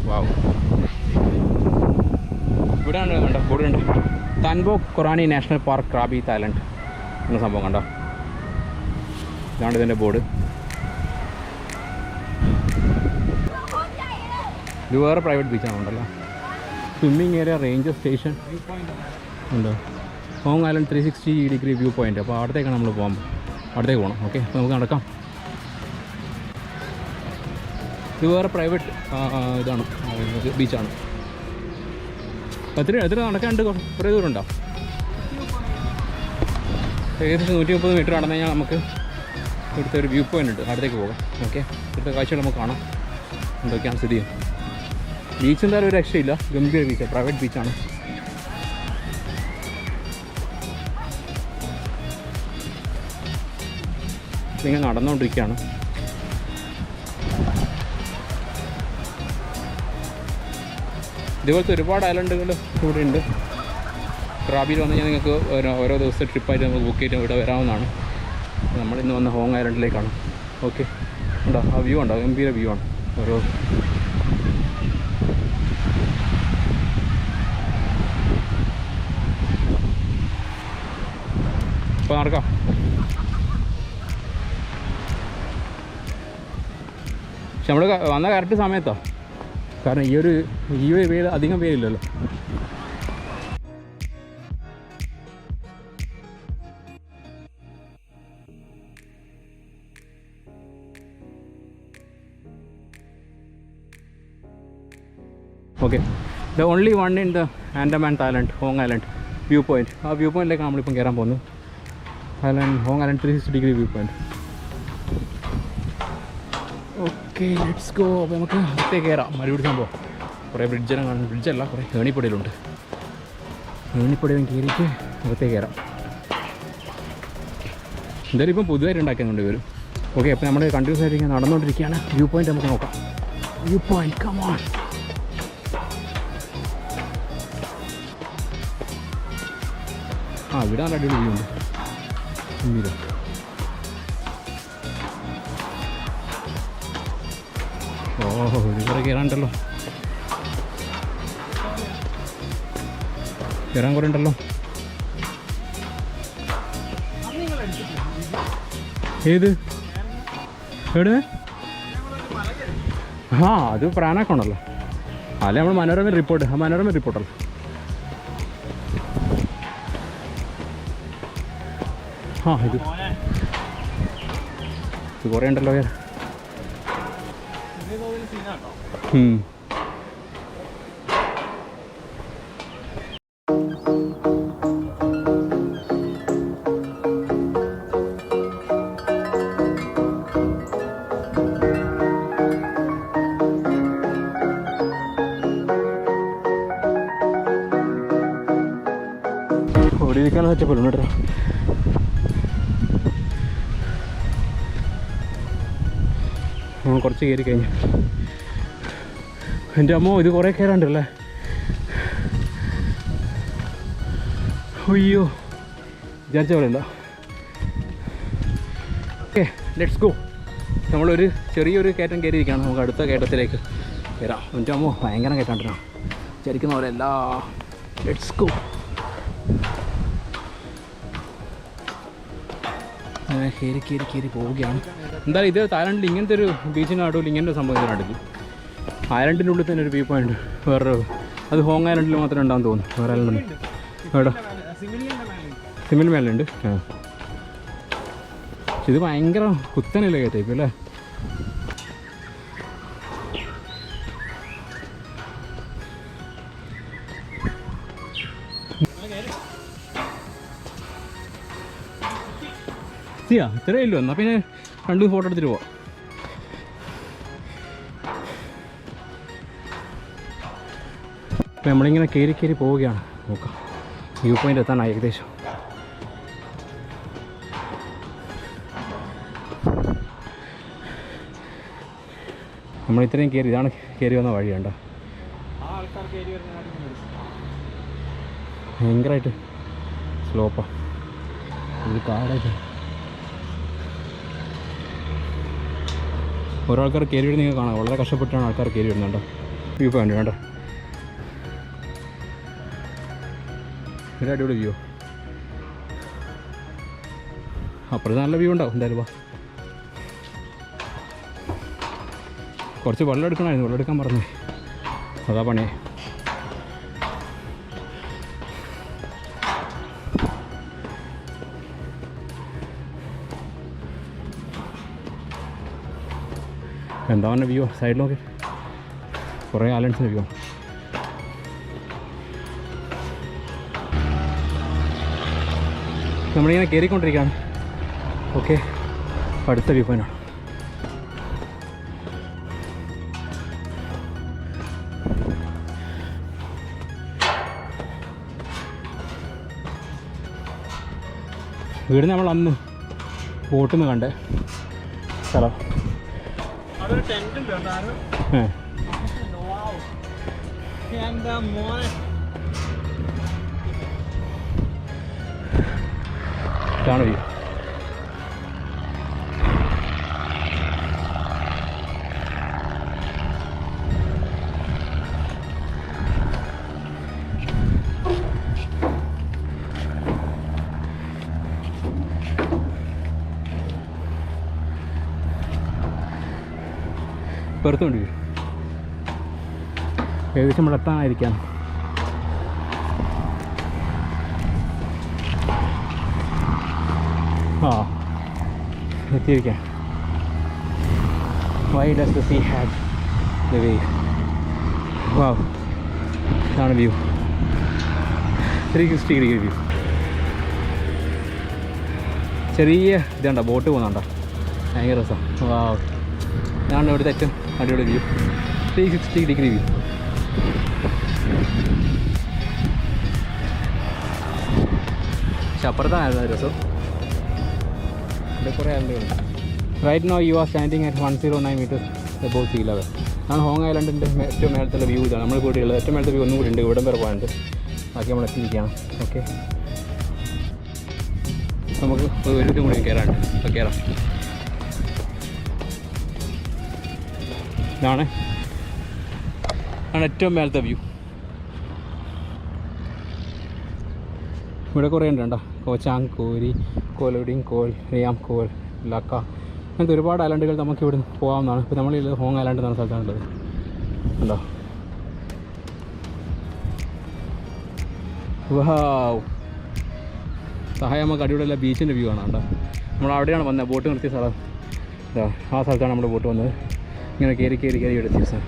വാവ്, ഇവിടെയാണ് കണ്ടോ ബോർഡുണ്ട്, താൻബോക് ഖൊറാനി national park Krabi Thailand എന്ന സംഭവം കണ്ടോ. ഇതാണ് ഇതിൻ്റെ ബോർഡ്. ഇത് വേറെ പ്രൈവറ്റ് ബീച്ചാണ് ഉണ്ടല്ലോ. സ്വിമ്മിങ് ഏരിയ, റേഞ്ചർ സ്റ്റേഷൻ ഉണ്ടോ, ഹോങ് ഐലൻഡ് 360 വ്യൂ പോയിൻ്റ്. അപ്പോൾ അവിടത്തേക്കാണ് നമ്മൾ അവിടത്തേക്ക് പോകണം. ഓക്കെ, അപ്പോൾ നമുക്ക് നടക്കാം. ഇത് വേറെ പ്രൈവറ്റ് ഇതാണ് ബീച്ചാണ്. എത്ര നടക്കാണ്ട് കുറേ ദൂരം ഉണ്ടോ? ഏകദേശം 130 മീറ്റർ നടന്നു കഴിഞ്ഞാൽ നമുക്ക് ഇവിടുത്തെ ഒരു വ്യൂ പോയിൻ്റ് ഉണ്ട്, അവിടത്തേക്ക് പോകാം. ഓക്കെ, ഇവിടുത്തെ കാഴ്ചകൾ നമുക്ക് കാണാം എന്തൊക്കെയാണ് സ്ഥിതി. ബീച്ച് എന്തായാലും ഒരു രക്ഷയില്ല, ഗംഭീര ബീച്ചാണ്, പ്രൈവറ്റ് ബീച്ചാണ്. ഇങ്ങനെ നടന്നുകൊണ്ടിരിക്കുകയാണ്. ഇതുപോലത്തെ ഒരുപാട് ഐലൻഡുകൾ ഇവിടെ ഉണ്ട്. ക്രാബിയിൽ വന്നു കഴിഞ്ഞാൽ നിങ്ങൾക്ക് ഓരോ ദിവസത്തെ ട്രിപ്പായിട്ട് നമുക്ക് ബുക്ക് ചെയ്തിട്ട് ഇവിടെ വരാവുന്നതാണ്. നമ്മളിന്ന് വന്ന ഹോങ് ഐലൻഡിലേക്കാണ്. ഓക്കെ, ഉണ്ടോ ആ വ്യൂ ഉണ്ടോ, ഗംഭീര വ്യൂ ആണ്. ഓരോ ഇപ്പോൾ നടക്കാം. പക്ഷെ നമ്മൾ വന്ന കറക്റ്റ് സമയത്താണ്, കാരണം ഈ ഒരു പേര് അധികം പേരില്ലല്ലോ. Okay, the only one in the Andaman Thailand, Hong island view point. ആ വ്യൂ പോയിൻറ്റിലേക്കാണ് നമ്മളിപ്പം കയറാൻ പോകുന്നത്. Hong island 360 view point. Okay, let's go. അപ്പോൾ നമുക്ക് അകത്തേക്ക് കയറാം. മരുപിടി സംഭവം കുറേ ബ്രിഡ്ജെല്ലാം കാണുന്നു. ബ്രിഡ്ജല്ല, കുറേ ഏണിപ്പടിയിലുണ്ട്. ഏണിപ്പടിയിലും കയറിയിട്ട് അകത്തേക്ക് കയറാം. എന്തായാലും ഇപ്പം പുതുതായിട്ട് ഉണ്ടാക്കുന്നുണ്ട് ഇവർ. ഓക്കെ, അപ്പോൾ നമ്മൾ കണ്ടിന്യൂസ് ആയിട്ട് ഇങ്ങനെ നടന്നുകൊണ്ടിരിക്കുകയാണ്. വ്യൂ പോയിൻറ്റ് നമുക്ക് നോക്കാം. View point, come on. ഇവിടെ നല്ല അടിപൊളി വ്യൂ ഉണ്ട്. ഇവിടെ കയറാണ്ടല്ലോ, കയറാൻ കുറേ ഉണ്ടല്ലോ. ഏത് എവിടെ? ആ, അത് പ്രാനാക്കം ഉണ്ടല്ലോ. അല്ലേ നമ്മൾ മനോരമ റിപ്പോർട്ട്, ആ മനോരമ റിപ്പോർട്ടല്ലോ. ആ, ഇത് കുറേ ഉണ്ടല്ലോ വേറെ. ഓടി നിൽക്കാൻ വെച്ചപ്പോഴും കേട്ടോ. കുറച്ച് കയറി കഴിഞ്ഞു. എൻ്റെ അമ്മോ, ഇത് കുറേ കയറാണ്ടല്ലേ. അയ്യോ, വിചാരിച്ച പോലെ ഉണ്ടോ. Okay, let's go. നമ്മളൊരു ചെറിയൊരു കയറ്റം കയറിയിരിക്കുകയാണ്. നമുക്ക് അടുത്ത കയറ്റത്തിലേക്ക് കയറാം. എൻ്റെ അമ്മോ, ഭയങ്കര കയറ്റാണ്ടോ, വിചാരിക്കുന്ന പോലെ അല്ല. Let's go. അങ്ങനെ കയറി പോവുകയാണ്. എന്തായാലും ഇത് തായ്ലൻഡിൽ ഇങ്ങനത്തെ ഒരു ബീച്ചിൻ്റെ നടുവിൽ ഇങ്ങനത്തെ ഒരു സംഭവം ഇതിനടുത്ത്. ഐലൻഡിൻ്റെ ഉള്ളിൽ തന്നെ ഒരു വ്യൂ പോയിൻ്റ് വേറൊരു, അത് ഹോങ് ഐലൻഡിൽ മാത്രമേ ഉണ്ടാകുമെന്ന് തോന്നുന്നു. വേറെ ഐലൻഡ് എവിടെ? സിമിൽ മേലുണ്ട്. ആ, ഇത് ഭയങ്കര കുത്തനല്ലേ കയറ്റേക്കും അല്ലേ. ഇത്രയേ ഇല്ലു. എന്നാൽ പിന്നെ 2 ഫോട്ടോ എടുത്തിട്ട് പോവാം. അപ്പോൾ നമ്മളിങ്ങനെ കയറി പോവുകയാണ്. നോക്കാം, വ്യൂ പോയിൻ്റ് എത്താനായി ഏകദേശം. നമ്മളിത്രയും കയറി, ഇതാണ് കയറി വന്ന വഴി കണ്ടോ. ഭയങ്കരമായിട്ട് സ്ലോപ്പാണ്, ഇത് കാടായിട്ട്. ഓരോ ആൾക്കാർ കയറി വരുന്നത് നിങ്ങൾ കാണാം. വളരെ കഷ്ടപ്പെട്ടാണ് ആൾക്കാർ കയറി വരുന്നുണ്ടോ. വ്യൂ പോയിന്റ് കേട്ടോ. ഒരു അടിപൊളി വ്യൂ. അപ്പുറത്ത് നല്ല വ്യൂ ഉണ്ടാവും എന്തായാലും. വാ, കുറച്ച് വെള്ളം എടുക്കണമായിരുന്നു, വെള്ളം എടുക്കാൻ പറഞ്ഞു, അതാ പണിയേ. എന്താ പറഞ്ഞ വ്യൂ സൈഡിൽ നോക്കി, കുറേ ഐലൻഡ്സിൻ്റെ വ്യൂ. നമ്മളിങ്ങനെ കയറിക്കൊണ്ടിരിക്കുകയാണ്. ഓക്കെ, അടുത്ത വ്യൂ പോയിൻ്റാണ്. വീട് നമ്മൾ അന്ന് ബോട്ടിൽ നിന്ന് കണ്ടേ സ്ഥലം. ഇതാണ് വ്യൂ. പുറത്തുകൊണ്ട് വ്യൂ. ഏകദേശം നമ്മൾ എത്താനായിരിക്കാം. ആ, എത്തിയിരിക്കാം. Why does the sea have the wave? Wow, ഇതാണ് വ്യൂ. 360 degree view. ചെറിയ ഇതുണ്ടോ, ബോട്ട് പോകുന്നുണ്ടോ, ഭയങ്കര രസം. വാവ്, ഇതാണ് ഇവിടുത്തെ ഏറ്റവും അടിപൊളി വ്യൂ. 360 degree view. പക്ഷെ അപ്പുറത്തായിരുന്നു രസം. ഇവിടെ കുറേ ആളുകളുണ്ട്. Right now you are standing at 109 meters above sea level. ആണ് ഹോങ് ഐലൻഡിൻ്റെ ഏറ്റവും മേലത്തുള്ള വ്യൂ. ഇതാണ് നമ്മൾ കൂടിയുള്ളത്. ഏറ്റവും മേലത്തെ വ്യൂ ഒന്നും കൂടി ഉണ്ട്, ഇവിടം വരെ പോകാനുണ്ട്. ബാക്കി നമ്മൾ എത്തിയിരിക്കുകയാണ്. ഓക്കെ, നമുക്ക് ഒരു ഇതും കൂടി കയറാനുണ്ട്. അപ്പോൾ കയറാം. ഇതാണ് ഏറ്റവും മേലത്തെ വ്യൂ. ഇവിടെ കുറേ ഉണ്ട് കേട്ടോ. കോച്ചാങ്, കോരി, കോലോഡിങ്, കോൽ, റിയാം, കോൽ, ലക്ക, അങ്ങനത്തെ ഒരുപാട് ഐലൻഡുകൾ നമുക്ക് ഇവിടെ പോകാവുന്നതാണ്. ഇപ്പോൾ നമ്മളുള്ളത് ഹോങ് ഐലൻഡ് എന്ന സ്ഥലത്താണുള്ളത്. ഉണ്ടോ? വാവ്, സഹായം നമുക്ക് അടിപൊളിയുള്ള ബീച്ചിൻ്റെ വ്യൂ ആണ് കേട്ടോ. നമ്മൾ അവിടെയാണ് വന്നത്, ബോട്ട് നിർത്തിയ സ്ഥലം. ആ സ്ഥലത്താണ് നമ്മൾ ബോട്ട് വന്നത്. ഇങ്ങനെ കയറി കയറി കയറി എടുത്തിയ സ്ഥലം.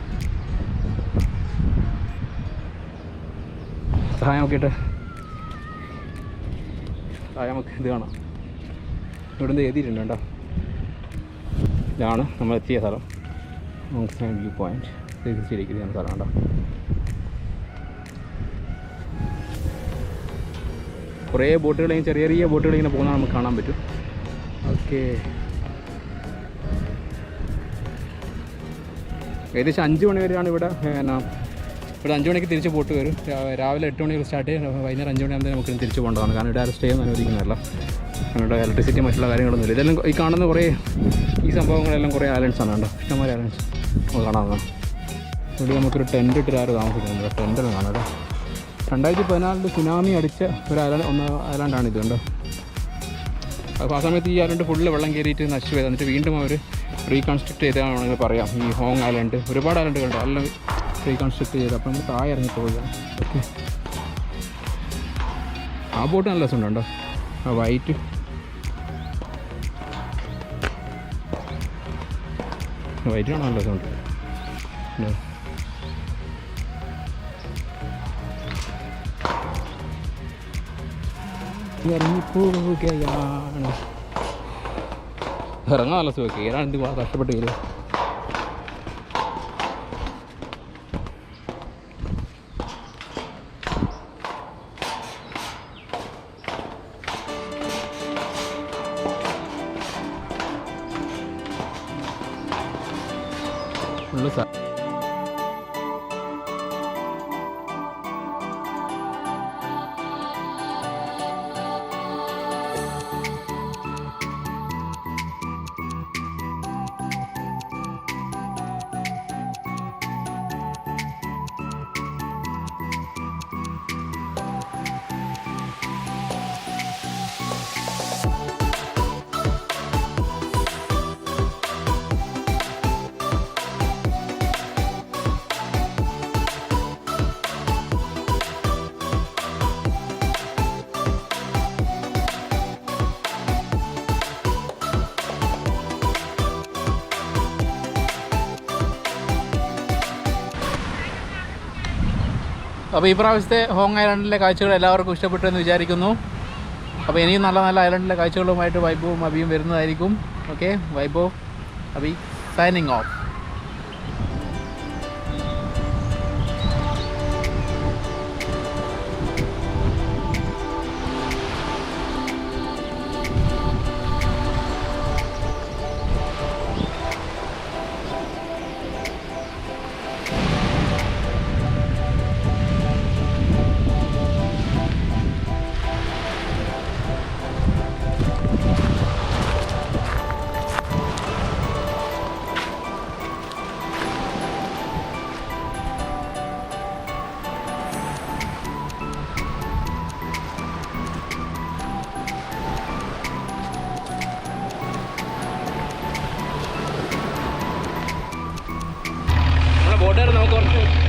സഹായം നോക്കിയിട്ട് സഹായം നമുക്ക് ഇത് കാണാം. ഇവിടുന്ന് എഴുതിയിട്ടുണ്ട് കേട്ടോ. ഇതാണ് നമ്മൾ എത്തിയ സ്ഥലം. വ്യൂ പോയിൻറ്റ് 360 ഡിഗ്രി എന്ന സ്ഥലം കേട്ടോ. കുറേ ബോട്ടുകളെയും ചെറിയ ചെറിയ ബോട്ടുകളിങ്ങനെ പോകുന്നത് നമുക്ക് കാണാൻ പറ്റും. ഓക്കെ, ഏകദേശം 5 മണി വരെയാണ് ഇവിടെ. ഇവിടെ 5 മണിക്ക് തിരിച്ച് ബോട്ട് വരും. രാവിലെ 8 മണിക്ക് സ്റ്റാർട്ട് ചെയ്യും. വൈകുന്നേരം 5 മണിയാകുമ്പോൾ നമുക്ക് തിരിച്ച് പോകേണ്ടതാണ്. കാരണം ഇവിടെ സ്റ്റേ ഒന്നും അനുവദിക്കുന്നതല്ല. ഇവിടെ ഇലക്ട്രിസിറ്റി മറ്റുള്ള കാര്യങ്ങളൊന്നുമില്ല. ഇതെല്ലാം ഈ കാണുന്ന കുറേ ഈ സംഭവങ്ങളെല്ലാം കുറേ ഐലൻഡ്സാണ് കേട്ടോ. ഇഷ്ടംപോലെ ഐലൻഡ്സ് നമുക്ക് കാണാവുന്നതാണ്. ഇവിടെ നമുക്കൊരു ടെൻറ്റ് ഇട്ട് ആരും താമസിക്കുന്നുണ്ട്. ടെൻറ്റെല്ലാം കാണാം കേട്ടോ. 2014 സുനാമി അടിച്ച ഒരു ഐലൻഡാണ് ഇത് കണ്ടോ. അപ്പോൾ ആ സമയത്ത് ഈ ഐലൻഡ് ഫുള്ള് വെള്ളം കയറിയിട്ട് നശിച്ചു പോയത്. എന്നിട്ട് വീണ്ടും അവർ റീകൺസ്ട്രക്ട് ചെയ്താണെങ്കിൽ പറയാം. ഈ ഹോങ് ഐലൻഡ് ഒരുപാട് ഐലൻഡുകളുണ്ട്, എല്ലാം റീകൺസ്ട്രക്ട് ചെയ്ത്. അപ്പോൾ നമ്മൾ താഴെ ഇറങ്ങി പോവുകയാണ്. ഓക്കെ, ആ ബോട്ട് നല്ല രസമുണ്ടോ. ആ വൈറ്റ് കാണാൻ നല്ല രസമുണ്ട്. ഇറങ്ങിപ്പോവുകയാണ്. ഇറങ്ങാൻ നല്ല സുഖം. കയറാൻ എന്ത് കഷ്ടപ്പെട്ട് കയറുക. ഫുള്ള് അപ്പോൾ ഈ പ്രാവശ്യത്തെ ഹോങ് ഐലൻഡിലെ കാഴ്ചകൾ എല്ലാവർക്കും ഇഷ്ടപ്പെട്ടു എന്ന് വിചാരിക്കുന്നു. അപ്പോൾ ഇനിയും നല്ല നല്ല ഐലൻഡിലെ കാഴ്ചകളുമായിട്ട് വൈബവും അബിയും വരുന്നതായിരിക്കും. ഓക്കെ, വൈബോ അബി സൈനിങ് ഓഫ്. ബോട്ടുകാർ നമുക്ക് കുറച്ച്